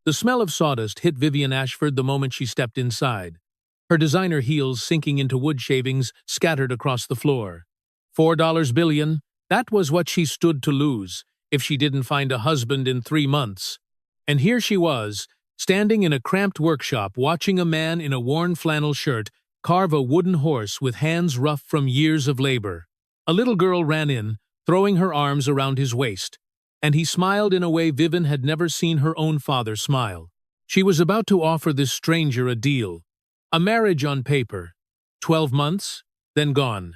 The smell of sawdust hit Vivian Ashford the moment she stepped inside. Her designer heels sinking into wood shavings scattered across the floor. $4 billion, that was what she stood to lose if she didn't find a husband in 3 months. And here she was, standing in a cramped workshop watching a man in a worn flannel shirt carve a wooden horse with hands rough from years of labor. A little girl ran in, throwing her arms around his waist, and he smiled in a way Vivian had never seen her own father smile. She was about to offer this stranger a deal. A marriage on paper. 12 months, then gone.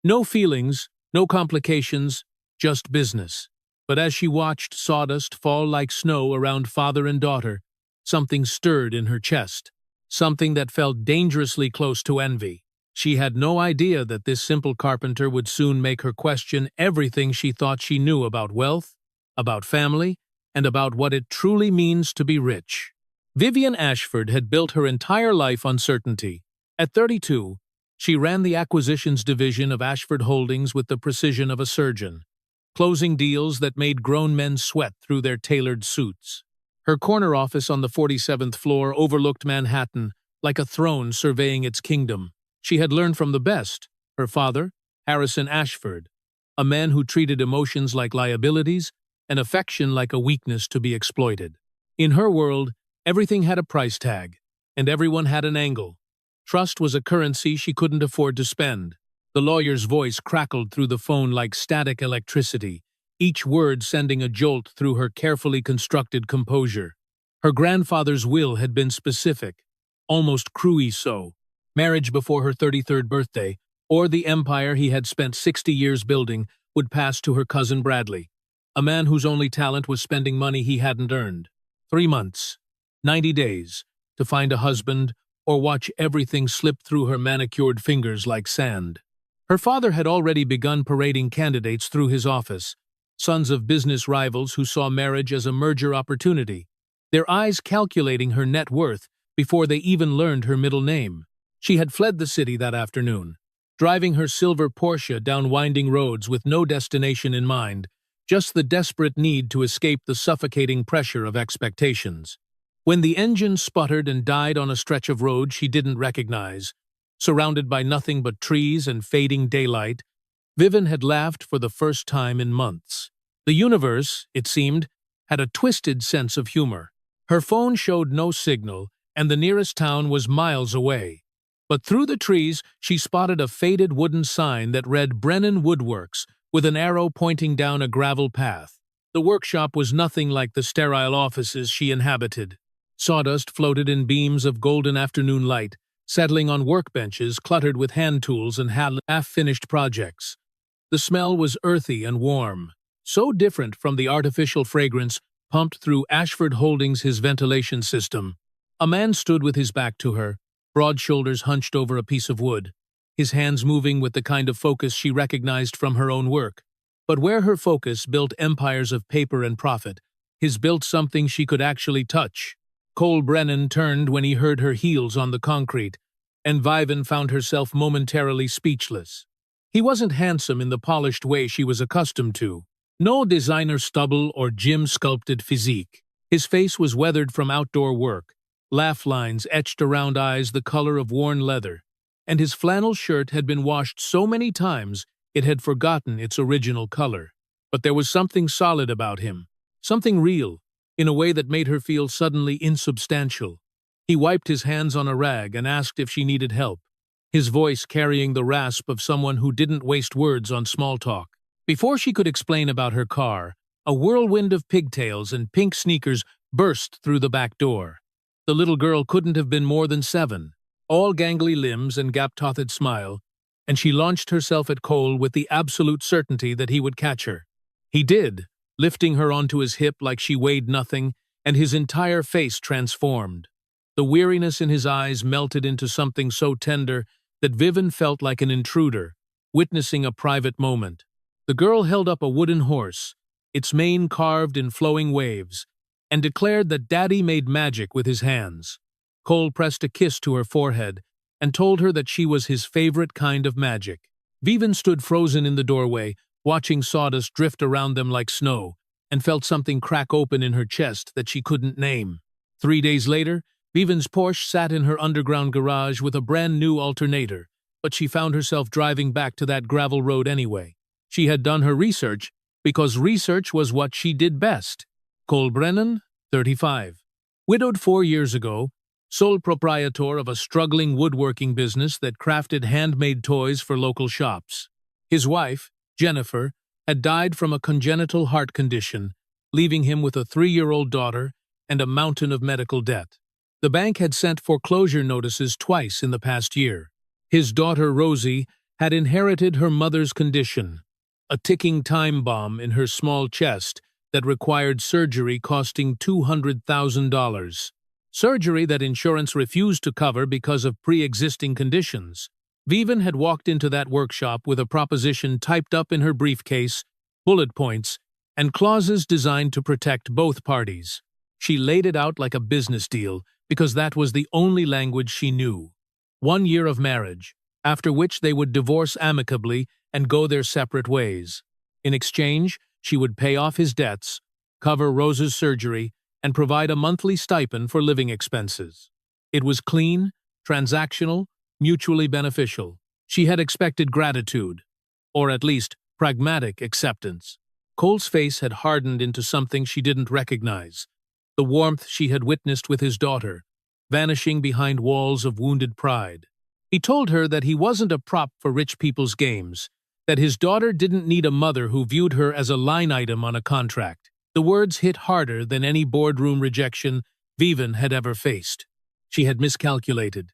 No feelings, no complications, just business. But as she watched sawdust fall like snow around father and daughter, something stirred in her chest, something that felt dangerously close to envy. She had no idea that this simple carpenter would soon make her question everything she thought she knew about wealth, about family, and about what it truly means to be rich. Vivian Ashford had built her entire life on certainty. At 32, she ran the acquisitions division of Ashford Holdings with the precision of a surgeon, closing deals that made grown men sweat through their tailored suits. Her corner office on the 47th floor overlooked Manhattan like a throne surveying its kingdom. She had learned from the best, her father, Harrison Ashford, a man who treated emotions like liabilities and affection like a weakness to be exploited. In her world, everything had a price tag, and everyone had an angle. Trust was a currency she couldn't afford to spend. The lawyer's voice crackled through the phone like static electricity, each word sending a jolt through her carefully constructed composure. Her grandfather's will had been specific, almost cruelly so. Marriage before her 33rd birthday, or the empire he had spent 60 years building, would pass to her cousin Bradley, a man whose only talent was spending money he hadn't earned. 3 months, 90 days, to find a husband or watch everything slip through her manicured fingers like sand. Her father had already begun parading candidates through his office, sons of business rivals who saw marriage as a merger opportunity, their eyes calculating her net worth before they even learned her middle name. She had fled the city that afternoon, driving her silver Porsche down winding roads with no destination in mind, just the desperate need to escape the suffocating pressure of expectations. When the engine sputtered and died on a stretch of road she didn't recognize, surrounded by nothing but trees and fading daylight, Vivian had laughed for the first time in months. The universe, it seemed, had a twisted sense of humor. Her phone showed no signal, and the nearest town was miles away. But through the trees she spotted a faded wooden sign that read Brennan Woodworks, with an arrow pointing down a gravel path. The workshop was nothing like the sterile offices she inhabited. Sawdust floated in beams of golden afternoon light, settling on workbenches cluttered with hand tools and half-finished projects. The smell was earthy and warm, so different from the artificial fragrance pumped through Ashford Holdings' his ventilation system. A man stood with his back to her, broad shoulders hunched over a piece of wood, his hands moving with the kind of focus she recognized from her own work. But where her focus built empires of paper and profit, his built something she could actually touch. Cole Brennan turned when he heard her heels on the concrete, and Vivian found herself momentarily speechless. He wasn't handsome in the polished way she was accustomed to. No designer stubble or gym-sculpted physique. His face was weathered from outdoor work, laugh lines etched around eyes the color of worn leather, and his flannel shirt had been washed so many times it had forgotten its original color. But there was something solid about him, something real, in a way that made her feel suddenly insubstantial. He wiped his hands on a rag and asked if she needed help, his voice carrying the rasp of someone who didn't waste words on small talk. Before she could explain about her car, a whirlwind of pigtails and pink sneakers burst through the back door. The little girl couldn't have been more than 7, all gangly limbs and gap-toothed smile, and she launched herself at Cole with the absolute certainty that he would catch her. He did, lifting her onto his hip like she weighed nothing, and his entire face transformed. The weariness in his eyes melted into something so tender that Vivian felt like an intruder, witnessing a private moment. The girl held up a wooden horse, its mane carved in flowing waves, and declared that Daddy made magic with his hands. Cole pressed a kiss to her forehead and told her that she was his favorite kind of magic. Vivian stood frozen in the doorway, watching sawdust drift around them like snow, and felt something crack open in her chest that she couldn't name. 3 days later, Vivian's Porsche sat in her underground garage with a brand new alternator, but she found herself driving back to that gravel road anyway. She had done her research, because research was what she did best. Cole Brennan, 35. Widowed 4 years ago, sole proprietor of a struggling woodworking business that crafted handmade toys for local shops. His wife, Jennifer, had died from a congenital heart condition, leaving him with a 3-year-old daughter and a mountain of medical debt. The bank had sent foreclosure notices twice in the past year. His daughter, Rosie, had inherited her mother's condition, a ticking time bomb in her small chest that required surgery costing $200,000. Surgery that insurance refused to cover because of pre-existing conditions. Vivian had walked into that workshop with a proposition typed up in her briefcase, bullet points, and clauses designed to protect both parties. She laid it out like a business deal because that was the only language she knew. 1 year of marriage, after which they would divorce amicably and go their separate ways. In exchange, she would pay off his debts, cover Rose's surgery, and provide a monthly stipend for living expenses. It was clean, transactional, mutually beneficial. She had expected gratitude, or at least pragmatic acceptance. Cole's face had hardened into something she didn't recognize, the warmth she had witnessed with his daughter, vanishing behind walls of wounded pride. He told her that he wasn't a prop for rich people's games, that his daughter didn't need a mother who viewed her as a line item on a contract. The words hit harder than any boardroom rejection Vivian had ever faced. She had miscalculated,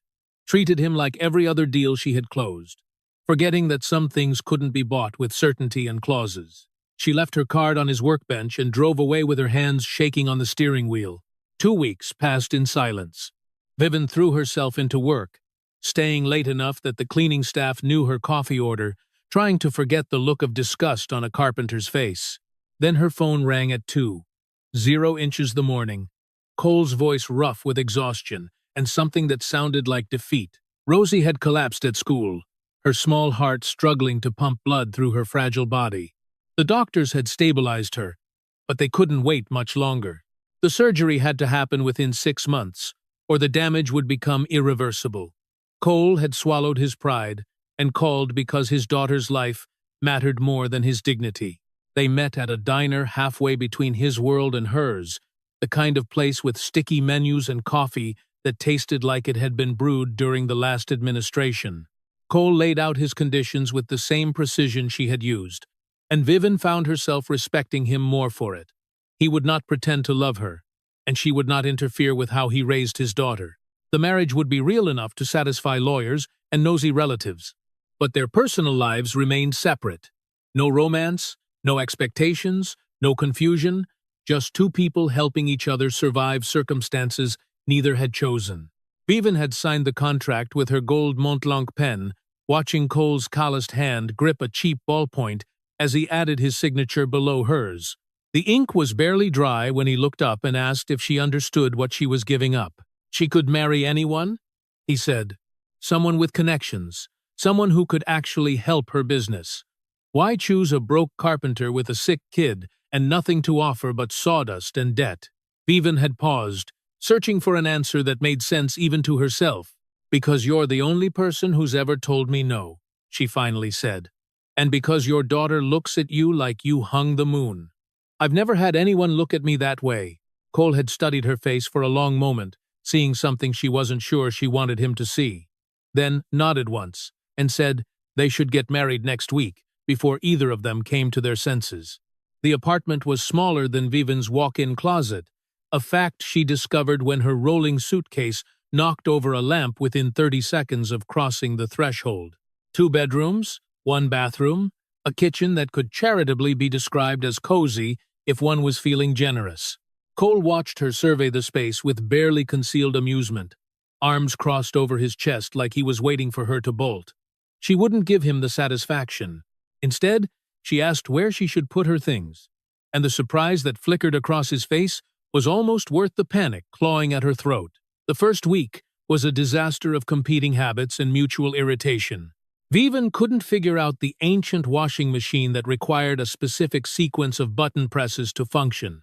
treated him like every other deal she had closed, forgetting that some things couldn't be bought with certainty and clauses. She left her card on his workbench and drove away with her hands shaking on the steering wheel. 2 weeks passed in silence. Vivian threw herself into work, staying late enough that the cleaning staff knew her coffee order, trying to forget the look of disgust on a carpenter's face. Then her phone rang at 2:00 the morning. Cole's voice rough with exhaustion and something that sounded like defeat. Rosie had collapsed at school, her small heart struggling to pump blood through her fragile body. The doctors had stabilized her, but they couldn't wait much longer. The surgery had to happen within 6 months, or the damage would become irreversible. Cole had swallowed his pride and called because his daughter's life mattered more than his dignity. They met at a diner halfway between his world and hers, the kind of place with sticky menus and coffee that tasted like it had been brewed during the last administration. Cole laid out his conditions with the same precision she had used, and Vivian found herself respecting him more for it. He would not pretend to love her, and she would not interfere with how he raised his daughter. The marriage would be real enough to satisfy lawyers and nosy relatives, but their personal lives remained separate. No romance, no expectations, no confusion, just two people helping each other survive circumstances neither had chosen. Vivian had signed the contract with her gold Montblanc pen, watching Cole's calloused hand grip a cheap ballpoint as he added his signature below hers. The ink was barely dry when he looked up and asked if she understood what she was giving up. She could marry anyone, he said. Someone with connections, someone who could actually help her business. Why choose a broke carpenter with a sick kid and nothing to offer but sawdust and debt? Vivian had paused, searching for an answer that made sense even to herself. Because you're the only person who's ever told me no, she finally said. And because your daughter looks at you like you hung the moon. I've never had anyone look at me that way. Cole had studied her face for a long moment, seeing something she wasn't sure she wanted him to see. Then nodded once and said they should get married next week, before either of them came to their senses. The apartment was smaller than Vivian's walk-in closet, a fact she discovered when her rolling suitcase knocked over a lamp within 30 seconds of crossing the threshold. 2 bedrooms, 1 bathroom, a kitchen that could charitably be described as cozy if one was feeling generous. Cole watched her survey the space with barely concealed amusement, arms crossed over his chest like he was waiting for her to bolt. She wouldn't give him the satisfaction. Instead, she asked where she should put her things, and the surprise that flickered across his face was almost worth the panic clawing at her throat. The first week was a disaster of competing habits and mutual irritation. Vivian couldn't figure out the ancient washing machine that required a specific sequence of button presses to function.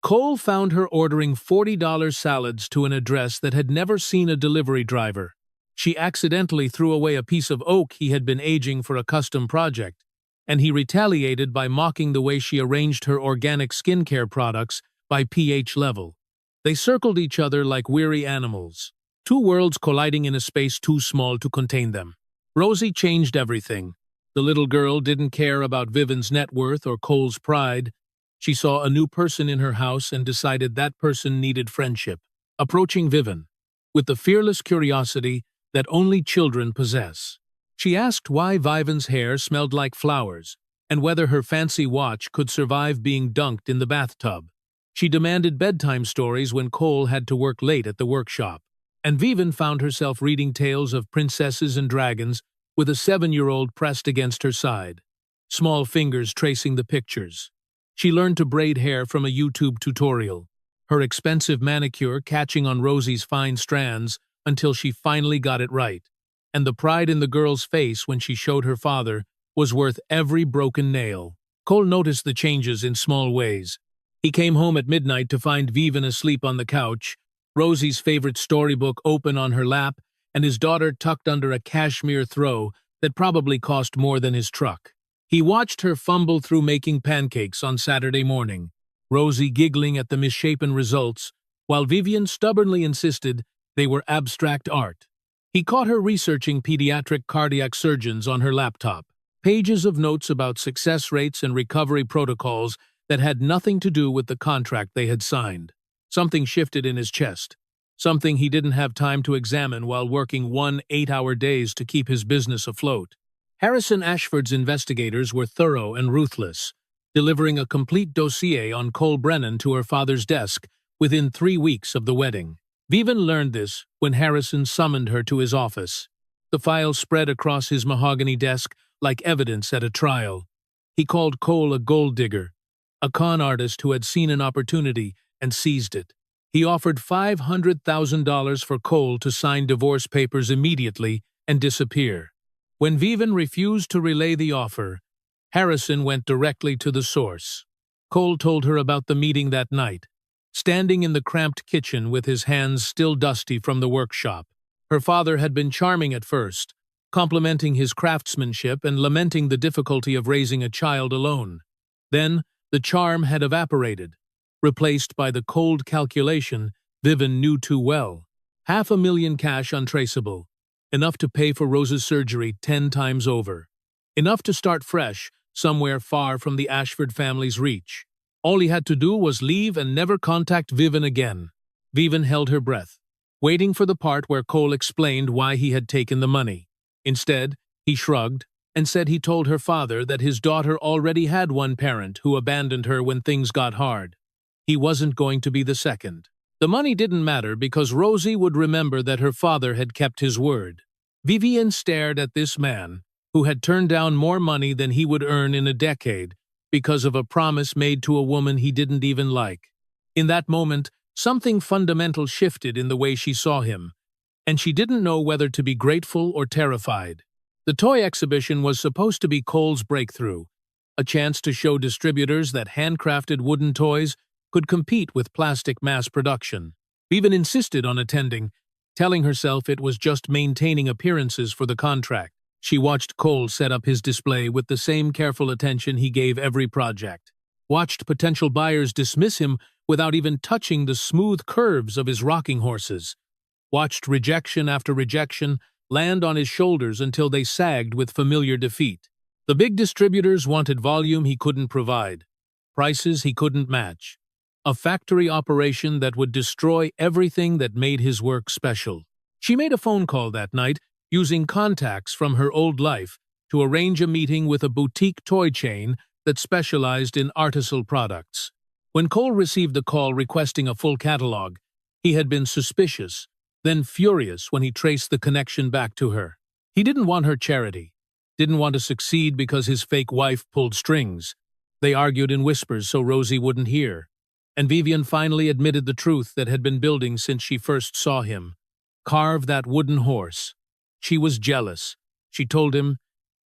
Cole found her ordering $40 salads to an address that had never seen a delivery driver. She accidentally threw away a piece of oak he had been aging for a custom project, and he retaliated by mocking the way she arranged her organic skincare products by pH level. They circled each other like weary animals, two worlds colliding in a space too small to contain them. Rosie changed everything. The little girl didn't care about Vivian's net worth or Cole's pride. She saw a new person in her house and decided that person needed friendship. Approaching Vivian, with the fearless curiosity that only children possess, she asked why Vivian's hair smelled like flowers and whether her fancy watch could survive being dunked in the bathtub. She demanded bedtime stories when Cole had to work late at the workshop, and Vivian found herself reading tales of princesses and dragons with a 7-year-old pressed against her side, small fingers tracing the pictures. She learned to braid hair from a YouTube tutorial, her expensive manicure catching on Rosie's fine strands until she finally got it right, and the pride in the girl's face when she showed her father was worth every broken nail. Cole noticed the changes in small ways. He came home at midnight to find Vivian asleep on the couch, Rosie's favorite storybook open on her lap, and his daughter tucked under a cashmere throw that probably cost more than his truck. He watched her fumble through making pancakes on Saturday morning, Rosie giggling at the misshapen results, while Vivian stubbornly insisted they were abstract art. He caught her researching pediatric cardiac surgeons on her laptop, pages of notes about success rates and recovery protocols that had nothing to do with the contract they had signed. Something shifted in his chest, something he didn't have time to examine while working 8-hour days to keep his business afloat. Harrison Ashford's investigators were thorough and ruthless, delivering a complete dossier on Cole Brennan to her father's desk within 3 weeks of the wedding. Vivian learned this when Harrison summoned her to his office. The file spread across his mahogany desk like evidence at a trial. He called Cole a gold digger, a con artist who had seen an opportunity and seized it. He offered $500,000 for Cole to sign divorce papers immediately and disappear. When Vivian refused to relay the offer, Harrison went directly to the source. Cole told her about the meeting that night, standing in the cramped kitchen with his hands still dusty from the workshop. Her father had been charming at first, complimenting his craftsmanship and lamenting the difficulty of raising a child alone. Then, the charm had evaporated, replaced by the cold calculation Vivian knew too well. $500,000 cash untraceable, enough to pay for Rose's surgery 10 times over. Enough to start fresh, somewhere far from the Ashford family's reach. All he had to do was leave and never contact Vivian again. Vivian held her breath, waiting for the part where Cole explained why he had taken the money. Instead, he shrugged and said he told her father that his daughter already had one parent who abandoned her when things got hard. He wasn't going to be the second. The money didn't matter because Rosie would remember that her father had kept his word. Vivian stared at this man, who had turned down more money than he would earn in a decade because of a promise made to a woman he didn't even like. In that moment, something fundamental shifted in the way she saw him, and she didn't know whether to be grateful or terrified. The toy exhibition was supposed to be Cole's breakthrough, a chance to show distributors that handcrafted wooden toys could compete with plastic mass production. Vivian insisted on attending, telling herself it was just maintaining appearances for the contract. She watched Cole set up his display with the same careful attention he gave every project, watched potential buyers dismiss him without even touching the smooth curves of his rocking horses, watched rejection after rejection land on his shoulders until they sagged with familiar defeat. The big distributors wanted volume he couldn't provide, prices he couldn't match, a factory operation that would destroy everything that made his work special. She made a phone call that night, using contacts from her old life to arrange a meeting with a boutique toy chain that specialized in artisanal products. When Cole received the call requesting a full catalog, he had been suspicious, then furious when he traced the connection back to her. He didn't want her charity, didn't want to succeed because his fake wife pulled strings. They argued in whispers so Rosie wouldn't hear, and Vivian finally admitted the truth that had been building since she first saw him. Carve that wooden horse. She was jealous, she told him,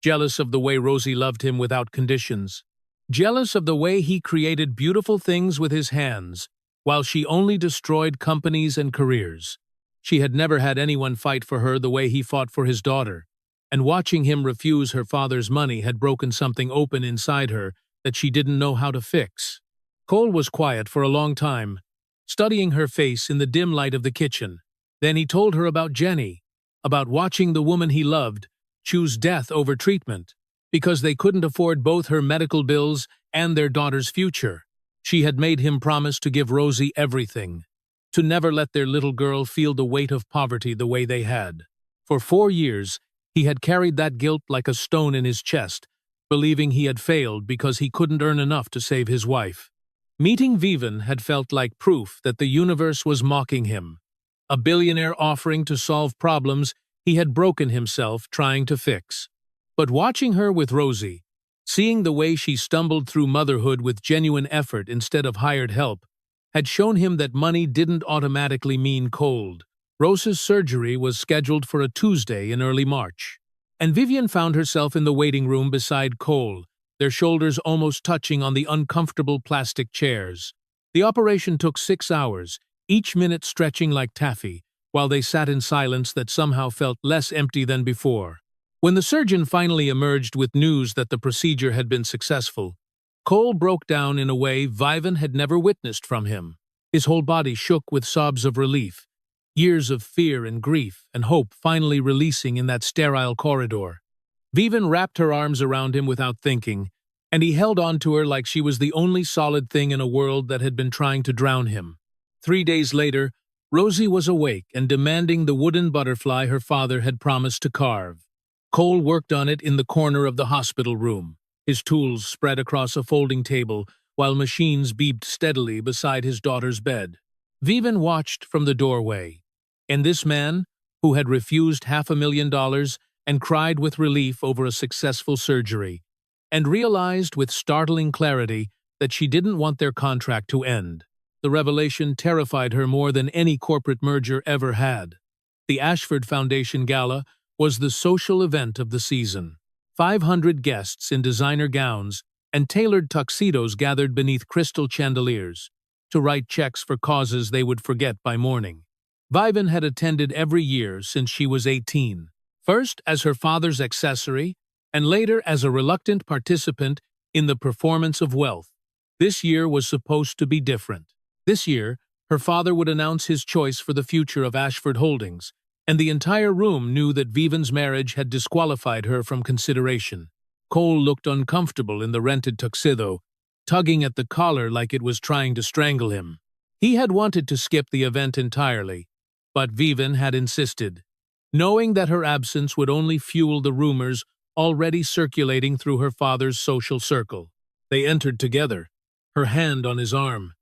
jealous of the way Rosie loved him without conditions. jealous of the way he created beautiful things with his hands, while she only destroyed companies and careers. She had never had anyone fight for her the way he fought for his daughter, and watching him refuse her father's money had broken something open inside her that she didn't know how to fix. Cole was quiet for a long time, studying her face in the dim light of the kitchen. Then he told her about Jenny, about watching the woman he loved choose death over treatment, because they couldn't afford both her medical bills and their daughter's future. She had made him promise to give Rosie everything, to never let their little girl feel the weight of poverty the way they had. For 4 years, he had carried that guilt like a stone in his chest, believing he had failed because he couldn't earn enough to save his wife. Meeting Vivian had felt like proof that the universe was mocking him, a billionaire offering to solve problems he had broken himself trying to fix. But watching her with Rosie, seeing the way she stumbled through motherhood with genuine effort instead of hired help, had shown him that money didn't automatically mean cold. Rose's surgery was scheduled for a Tuesday in early March, and Vivian found herself in the waiting room beside Cole, their shoulders almost touching on the uncomfortable plastic chairs. The operation took 6 hours, each minute stretching like taffy, while they sat in silence that somehow felt less empty than before. When the surgeon finally emerged with news that the procedure had been successful, Cole broke down in a way Vivian had never witnessed from him. His whole body shook with sobs of relief, years of fear and grief and hope finally releasing in that sterile corridor. Vivian wrapped her arms around him without thinking, and he held on to her like she was the only solid thing in a world that had been trying to drown him. 3 days later, Rosie was awake and demanding the wooden butterfly her father had promised to carve. Cole worked on it in the corner of the hospital room, his tools spread across a folding table while machines beeped steadily beside his daughter's bed. Vivian watched from the doorway, and this man, who had refused $500,000 and cried with relief over a successful surgery, and realized with startling clarity that she didn't want their contract to end. The revelation terrified her more than any corporate merger ever had. The Ashford Foundation Gala was the social event of the season. 500 guests in designer gowns and tailored tuxedos gathered beneath crystal chandeliers to write checks for causes they would forget by morning. Vivian had attended every year since she was 18, first as her father's accessory and later as a reluctant participant in the performance of wealth. This year was supposed to be different. This year, her father would announce his choice for the future of Ashford Holdings, and the entire room knew that Vivian's marriage had disqualified her from consideration. Cole looked uncomfortable in the rented tuxedo, tugging at the collar like it was trying to strangle him. He had wanted to skip the event entirely, but Vivian had insisted, knowing that her absence would only fuel the rumors already circulating through her father's social circle. They entered together, her hand on his arm,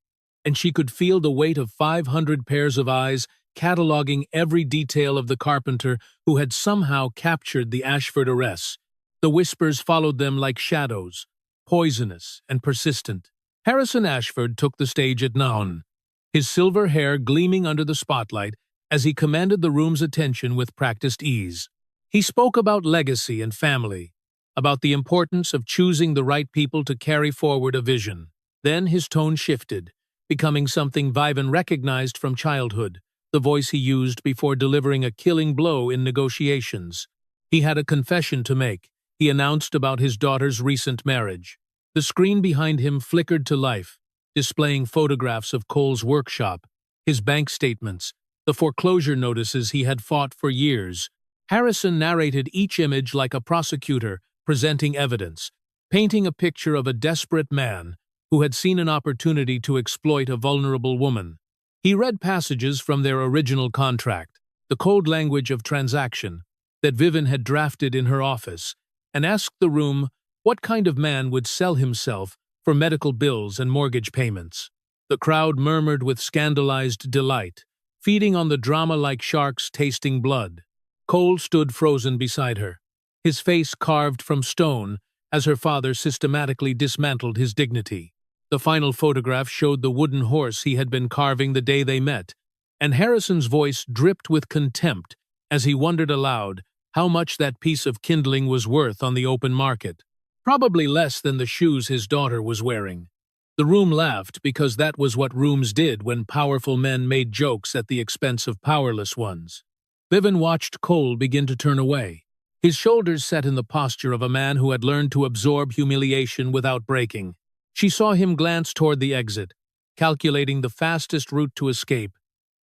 and she could feel the weight of 500 pairs of eyes cataloging every detail of the carpenter who had somehow captured the Ashford arrests. The whispers followed them like shadows, poisonous and persistent. Harrison Ashford took the stage at noon, his silver hair gleaming under the spotlight as he commanded the room's attention with practiced ease. He spoke about legacy and family, about the importance of choosing the right people to carry forward a vision. Then his tone shifted, becoming something Vivian recognized from childhood, the voice he used before delivering a killing blow in negotiations. He had a confession to make. He announced about his daughter's recent marriage. The screen behind him flickered to life, displaying photographs of Cole's workshop, his bank statements, the foreclosure notices he had fought for years. Harrison narrated each image like a prosecutor presenting evidence, painting a picture of a desperate man who had seen an opportunity to exploit a vulnerable woman. He read passages from their original contract, the code language of transaction, that Vivian had drafted in her office, and asked the room what kind of man would sell himself for medical bills and mortgage payments. The crowd murmured with scandalized delight, feeding on the drama like sharks tasting blood. Cole stood frozen beside her, his face carved from stone as her father systematically dismantled his dignity. The final photograph showed the wooden horse he had been carving the day they met, and Harrison's voice dripped with contempt as he wondered aloud how much that piece of kindling was worth on the open market. Probably less than the shoes his daughter was wearing. The room laughed because that was what rooms did when powerful men made jokes at the expense of powerless ones. Vivian watched Cole begin to turn away. His shoulders set in the posture of a man who had learned to absorb humiliation without breaking. She saw him glance toward the exit, calculating the fastest route to escape,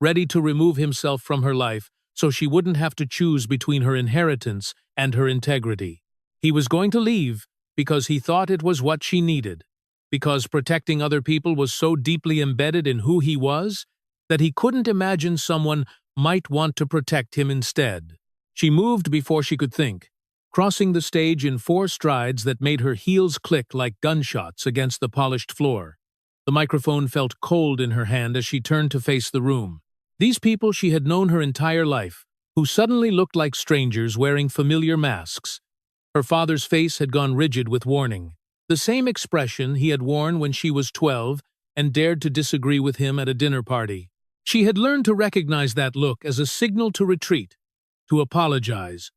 ready to remove himself from her life so she wouldn't have to choose between her inheritance and her integrity. He was going to leave because he thought it was what she needed, because protecting other people was so deeply embedded in who he was that he couldn't imagine someone might want to protect him instead. She moved before she could think, crossing the stage in 4 strides that made her heels click like gunshots against the polished floor. The microphone felt cold in her hand as she turned to face the room. These people she had known her entire life, who suddenly looked like strangers wearing familiar masks. Her father's face had gone rigid with warning, the same expression he had worn when she was 12 and dared to disagree with him at a dinner party. She had learned to recognize that look as a signal to retreat, to apologize,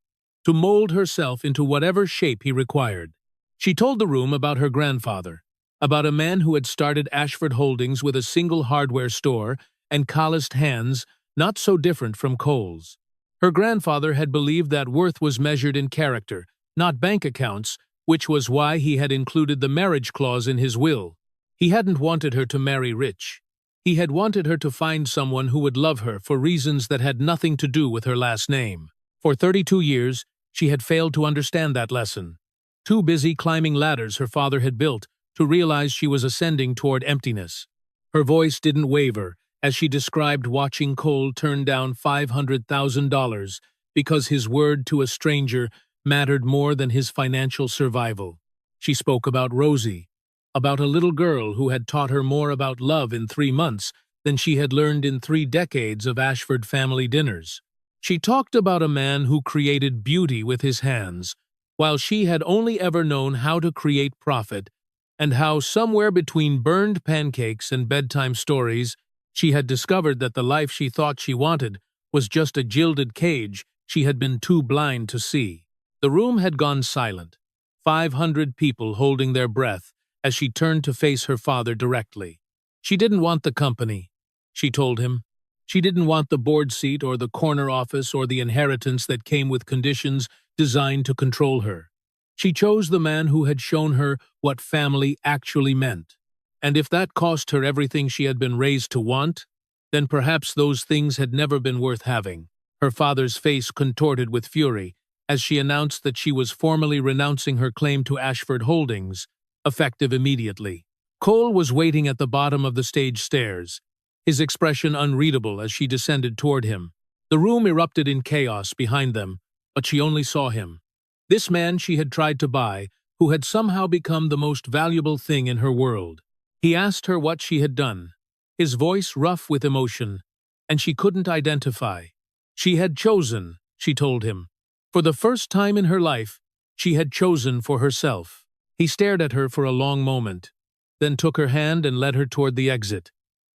to mold herself into whatever shape he required. She told the room about her grandfather, about a man who had started Ashford Holdings with a single hardware store and calloused hands not so different from Cole's. Her grandfather had believed that worth was measured in character, not bank accounts, which was why he had included the marriage clause in his will. He hadn't wanted her to marry rich. He had wanted her to find someone who would love her for reasons that had nothing to do with her last name. For 32 years, she had failed to understand that lesson. Too busy climbing ladders her father had built to realize she was ascending toward emptiness. Her voice didn't waver as she described watching Cole turn down $500,000 because his word to a stranger mattered more than his financial survival. She spoke about Rosie, about a little girl who had taught her more about love in 3 months than she had learned in 3 decades of Ashford family dinners. She talked about a man who created beauty with his hands, while she had only ever known how to create profit, and how somewhere between burned pancakes and bedtime stories, she had discovered that the life she thought she wanted was just a gilded cage she had been too blind to see. The room had gone silent, 500 people holding their breath as she turned to face her father directly. She didn't want the company, she told him. She didn't want the board seat or the corner office or the inheritance that came with conditions designed to control her. She chose the man who had shown her what family actually meant. And if that cost her everything she had been raised to want, then perhaps those things had never been worth having. Her father's face contorted with fury as she announced that she was formally renouncing her claim to Ashford Holdings, effective immediately. Cole was waiting at the bottom of the stage stairs, his expression unreadable as she descended toward him. The room erupted in chaos behind them, but she only saw him. This man she had tried to buy, who had somehow become the most valuable thing in her world. He asked her what she had done, his voice rough with emotion, and she couldn't identify. She had chosen, she told him. For the first time in her life, she had chosen for herself. He stared at her for a long moment, then took her hand and led her toward the exit,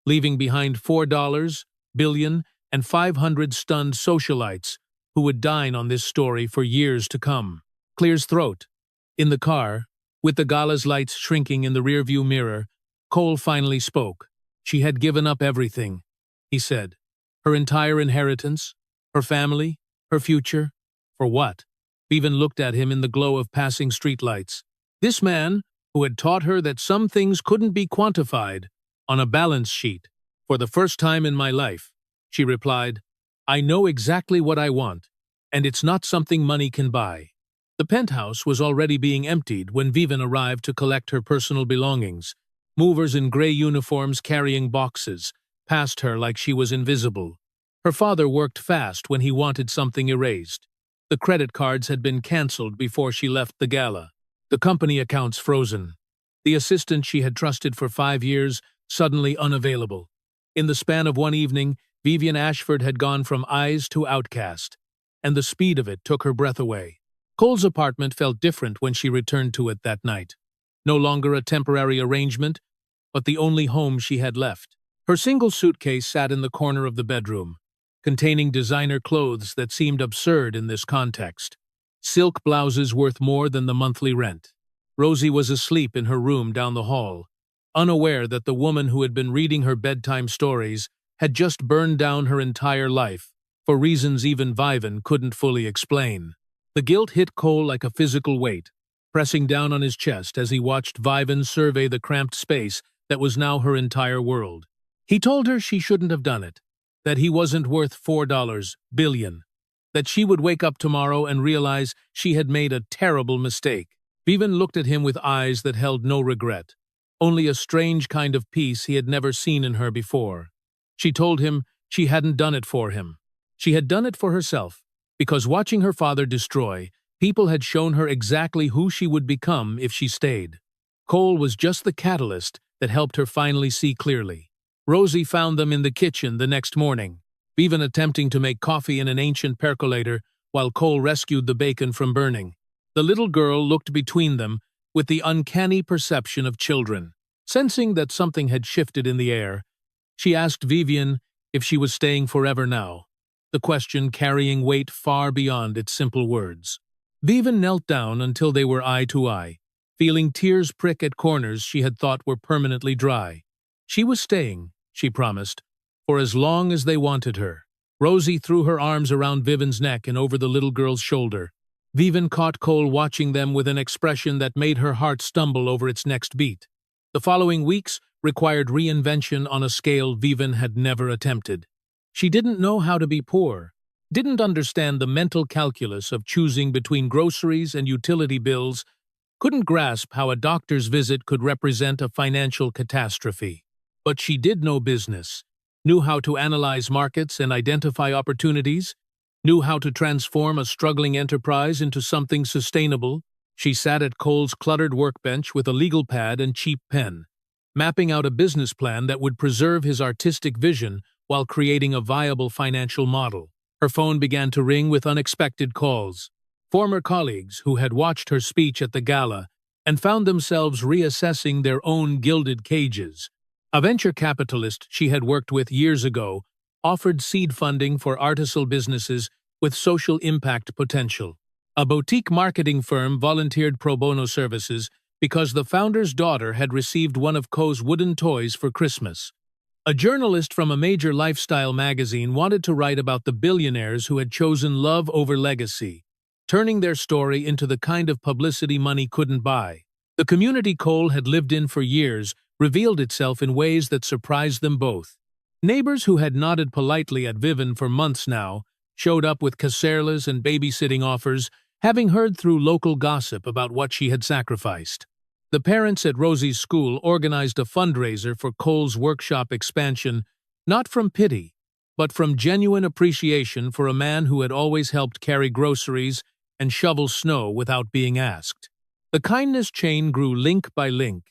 leaving behind $4 billion and 500 stunned socialites who would dine on this story for years to come. Clear's throat. In the car, with the Gala's lights shrinking in the rearview mirror, Cole finally spoke. She had given up everything, he said. Her entire inheritance, her family, her future. For what? Vivian looked at him in the glow of passing streetlights. This man, who had taught her that some things couldn't be quantified on a balance sheet. For the first time in my life, she replied, I know exactly what I want, and it's not something money can buy. The penthouse was already being emptied when Vivian arrived to collect her personal belongings. Movers in gray uniforms carrying boxes passed her like she was invisible. Her father worked fast when he wanted something erased. The credit cards had been canceled before she left the gala. The company accounts frozen. The assistant she had trusted for 5 years suddenly unavailable. In the span of one evening, Vivian Ashford had gone from eyes to outcast, and the speed of it took her breath away. Cole's apartment felt different when she returned to it that night. No longer a temporary arrangement, but the only home she had left. Her single suitcase sat in the corner of the bedroom, containing designer clothes that seemed absurd in this context. Silk blouses worth more than the monthly rent. Rosie was asleep in her room down the hall, unaware that the woman who had been reading her bedtime stories had just burned down her entire life, for reasons even Vivian couldn't fully explain. The guilt hit Cole like a physical weight, pressing down on his chest as he watched Vivian survey the cramped space that was now her entire world. He told her she shouldn't have done it, that he wasn't worth $4 billion, that she would wake up tomorrow and realize she had made a terrible mistake. Vivian looked at him with eyes that held no regret, only a strange kind of peace he had never seen in her before. She told him she hadn't done it for him. She had done it for herself, because watching her father destroy, people had shown her exactly who she would become if she stayed. Cole was just the catalyst that helped her finally see clearly. Rosie found them in the kitchen the next morning, Vivian attempting to make coffee in an ancient percolator while Cole rescued the bacon from burning. The little girl looked between them with the uncanny perception of children. Sensing that something had shifted in the air, she asked Vivian if she was staying forever now, the question carrying weight far beyond its simple words. Vivian knelt down until they were eye to eye, feeling tears prick at corners she had thought were permanently dry. She was staying, she promised, for as long as they wanted her. Rosie threw her arms around Vivian's neck and over the little girl's shoulder. Vivian caught Cole watching them with an expression that made her heart stumble over its next beat. The following weeks required reinvention on a scale Vivian had never attempted. She didn't know how to be poor, didn't understand the mental calculus of choosing between groceries and utility bills, couldn't grasp how a doctor's visit could represent a financial catastrophe. But she did know business, knew how to analyze markets and identify opportunities, knew how to transform a struggling enterprise into something sustainable. She sat at Cole's cluttered workbench with a legal pad and cheap pen, mapping out a business plan that would preserve his artistic vision while creating a viable financial model. Her phone began to ring with unexpected calls. Former colleagues who had watched her speech at the Gala and found themselves reassessing their own gilded cages. A venture capitalist she had worked with years ago offered seed funding for artisanal businesses with social impact potential. A boutique marketing firm volunteered pro bono services because the founder's daughter had received one of Cole's wooden toys for Christmas. A journalist from a major lifestyle magazine wanted to write about the billionaires who had chosen love over legacy, turning their story into the kind of publicity money couldn't buy. The community Cole had lived in for years revealed itself in ways that surprised them both. Neighbors who had nodded politely at Vivian for months now showed up with caserlas and babysitting offers, having heard through local gossip about what she had sacrificed. The parents at Rosie's school organized a fundraiser for Cole's workshop expansion, not from pity, but from genuine appreciation for a man who had always helped carry groceries and shovel snow without being asked. The kindness chain grew link by link,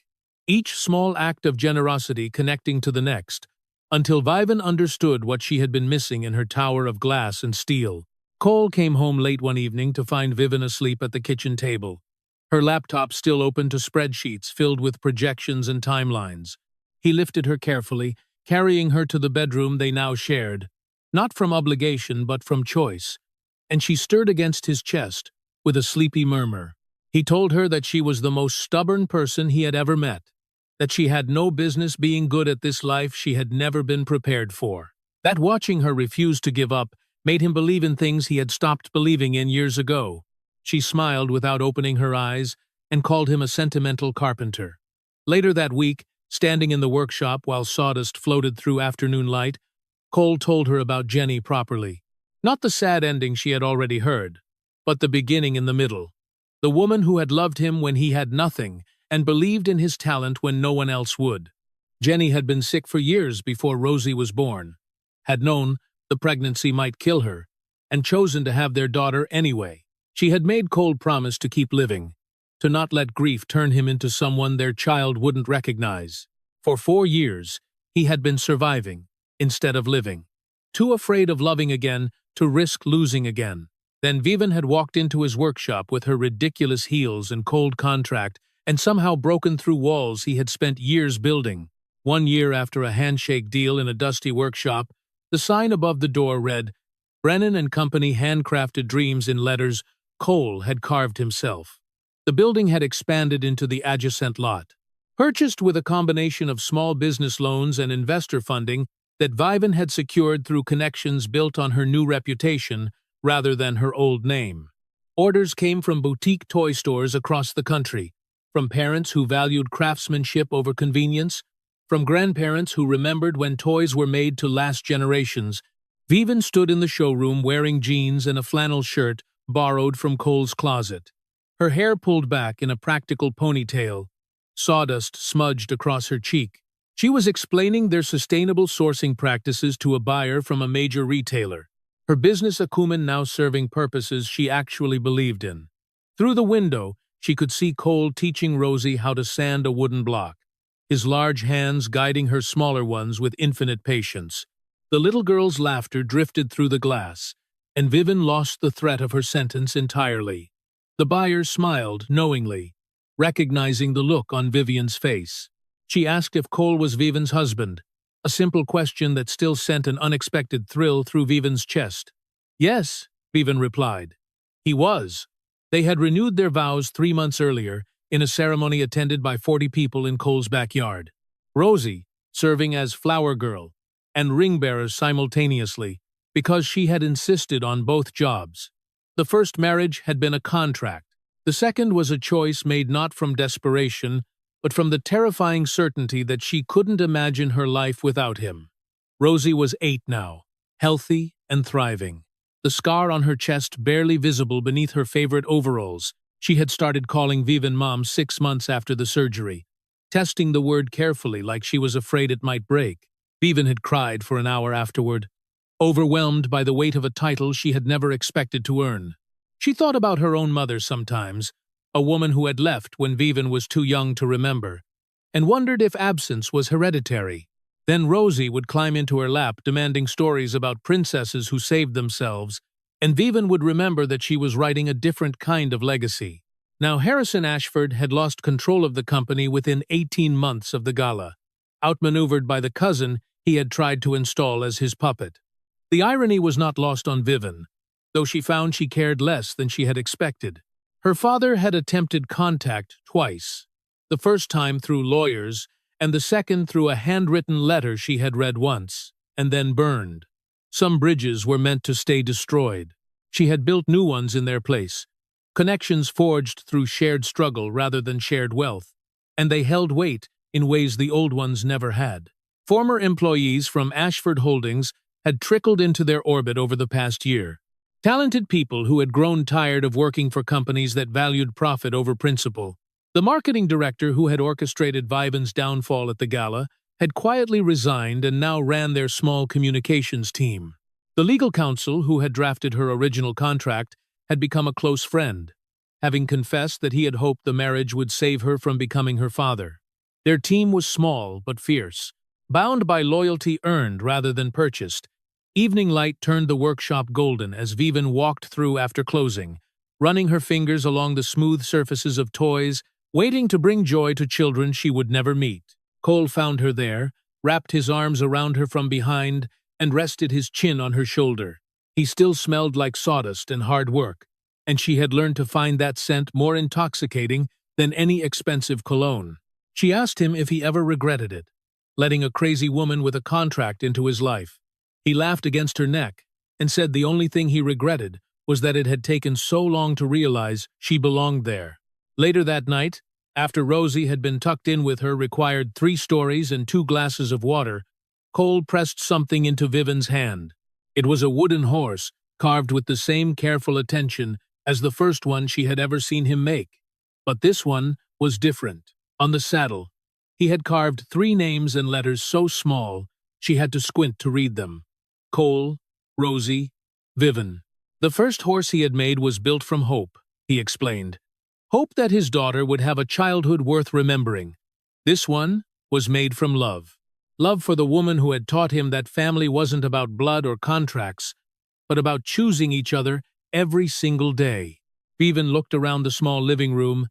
each small act of generosity connecting to the next, until Vivian understood what she had been missing in her tower of glass and steel. Cole came home late one evening to find Vivian asleep at the kitchen table, her laptop still open to spreadsheets filled with projections and timelines. He lifted her carefully, carrying her to the bedroom they now shared, not from obligation but from choice, and she stirred against his chest with a sleepy murmur. He told her that she was the most stubborn person he had ever met, that she had no business being good at this life she had never been prepared for, that watching her refuse to give up made him believe in things he had stopped believing in years ago. She smiled without opening her eyes and called him a sentimental carpenter. Later that week, standing in the workshop while sawdust floated through afternoon light, Cole told her about Jenny properly. Not the sad ending she had already heard, but the beginning in the middle. The woman who had loved him when he had nothing and believed in his talent when no one else would. Jenny had been sick for years before Rosie was born, had known the pregnancy might kill her, and chosen to have their daughter anyway. She had made Cole promise to keep living, to not let grief turn him into someone their child wouldn't recognize. For 4 years, he had been surviving, instead of living. Too afraid of loving again to risk losing again. Then Vivian had walked into his workshop with her ridiculous heels and cold contract and somehow broken through walls he had spent years building. 1 year after a handshake deal in a dusty workshop, the sign above the door read, "Brennan and Company Handcrafted Dreams," in letters Cole had carved himself. The building had expanded into the adjacent lot. Purchased with a combination of small business loans and investor funding that Vivian had secured through connections built on her new reputation rather than her old name. Orders came from boutique toy stores across the country, from parents who valued craftsmanship over convenience, from grandparents who remembered when toys were made to last generations. Vivian stood in the showroom wearing jeans and a flannel shirt borrowed from Cole's closet. Her hair pulled back in a practical ponytail, sawdust smudged across her cheek. She was explaining their sustainable sourcing practices to a buyer from a major retailer, her business acumen now serving purposes she actually believed in. Through the window, she could see Cole teaching Rosie how to sand a wooden block, his large hands guiding her smaller ones with infinite patience. The little girl's laughter drifted through the glass, and Vivian lost the thread of her sentence entirely. The buyer smiled knowingly, recognizing the look on Vivian's face. She asked if Cole was Vivian's husband, a simple question that still sent an unexpected thrill through Vivian's chest. Yes, Vivian replied. He was. They had renewed their vows 3 months earlier, in a ceremony attended by 40 people in Cole's backyard. Rosie, serving as flower girl and ring bearer simultaneously, because she had insisted on both jobs. The first marriage had been a contract. The second was a choice made not from desperation, but from the terrifying certainty that she couldn't imagine her life without him. Rosie was 8 now, healthy and thriving. The scar on her chest barely visible beneath her favorite overalls. She had started calling Vivian Mom 6 months after the surgery, testing the word carefully like she was afraid it might break. Vivian had cried for an hour afterward, overwhelmed by the weight of a title she had never expected to earn. She thought about her own mother sometimes, a woman who had left when Vivian was too young to remember, and wondered if absence was hereditary. Then Rosie would climb into her lap demanding stories about princesses who saved themselves, and Vivian would remember that she was writing a different kind of legacy. Now Harrison Ashford had lost control of the company within 18 months of the gala, outmaneuvered by the cousin he had tried to install as his puppet. The irony was not lost on Vivian, though she found she cared less than she had expected. Her father had attempted contact twice, the first time through lawyers, and the second through a handwritten letter she had read once, and then burned. Some bridges were meant to stay destroyed. She had built new ones in their place, connections forged through shared struggle rather than shared wealth, and they held weight in ways the old ones never had. Former employees from Ashford Holdings had trickled into their orbit over the past year. Talented people who had grown tired of working for companies that valued profit over principle. The marketing director who had orchestrated Vivian's downfall at the gala had quietly resigned and now ran their small communications team. The legal counsel who had drafted her original contract had become a close friend, having confessed that he had hoped the marriage would save her from becoming her father. Their team was small but fierce, bound by loyalty earned rather than purchased. Evening light turned the workshop golden as Vivian walked through after closing, running her fingers along the smooth surfaces of toys, waiting to bring joy to children she would never meet. Cole found her there, wrapped his arms around her from behind, and rested his chin on her shoulder. He still smelled like sawdust and hard work, and she had learned to find that scent more intoxicating than any expensive cologne. She asked him if he ever regretted it, letting a crazy woman with a contract into his life. He laughed against her neck and said the only thing he regretted was that it had taken so long to realize she belonged there. Later that night, after Rosie had been tucked in with her required 3 stories and 2 glasses of water, Cole pressed something into Vivian's hand. It was a wooden horse, carved with the same careful attention as the first one she had ever seen him make. But this one was different. On the saddle, he had carved 3 names and letters so small she had to squint to read them. Cole, Rosie, Vivian. The first horse he had made was built from hope, he explained. Hope that his daughter would have a childhood worth remembering. This one was made from love. Love for the woman who had taught him that family wasn't about blood or contracts, but about choosing each other every single day. Vivian looked around the small living room,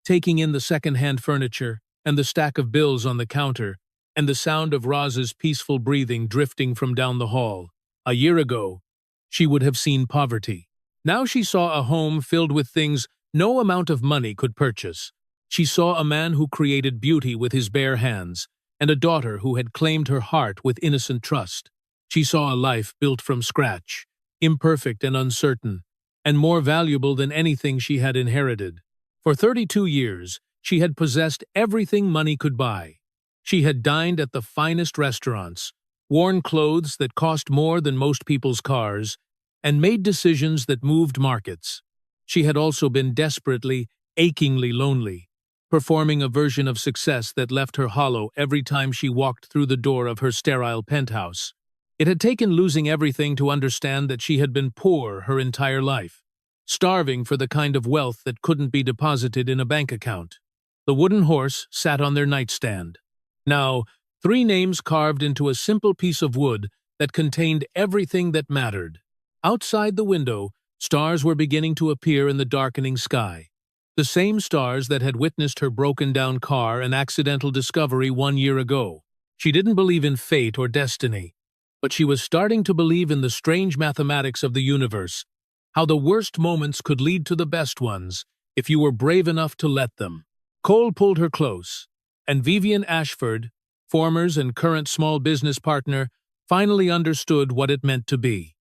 taking in the second-hand furniture and the stack of bills on the counter, and the sound of Roz's peaceful breathing drifting from down the hall. A year ago, she would have seen poverty. Now she saw a home filled with things no amount of money could purchase. She saw a man who created beauty with his bare hands, and a daughter who had claimed her heart with innocent trust. She saw a life built from scratch, imperfect and uncertain, and more valuable than anything she had inherited. For 32 years, she had possessed everything money could buy. She had dined at the finest restaurants, worn clothes that cost more than most people's cars, and made decisions that moved markets. She had also been desperately, achingly lonely, performing a version of success that left her hollow every time she walked through the door of her sterile penthouse. It had taken losing everything to understand that she had been poor her entire life, starving for the kind of wealth that couldn't be deposited in a bank account. The wooden horse sat on their nightstand. Now, 3 names carved into a simple piece of wood that contained everything that mattered. Outside the window, stars were beginning to appear in the darkening sky. The same stars that had witnessed her broken-down car and accidental discovery 1 year ago. She didn't believe in fate or destiny, but she was starting to believe in the strange mathematics of the universe, how the worst moments could lead to the best ones if you were brave enough to let them. Cole pulled her close, and Vivian Ashford, former's and current small business partner, finally understood what it meant to be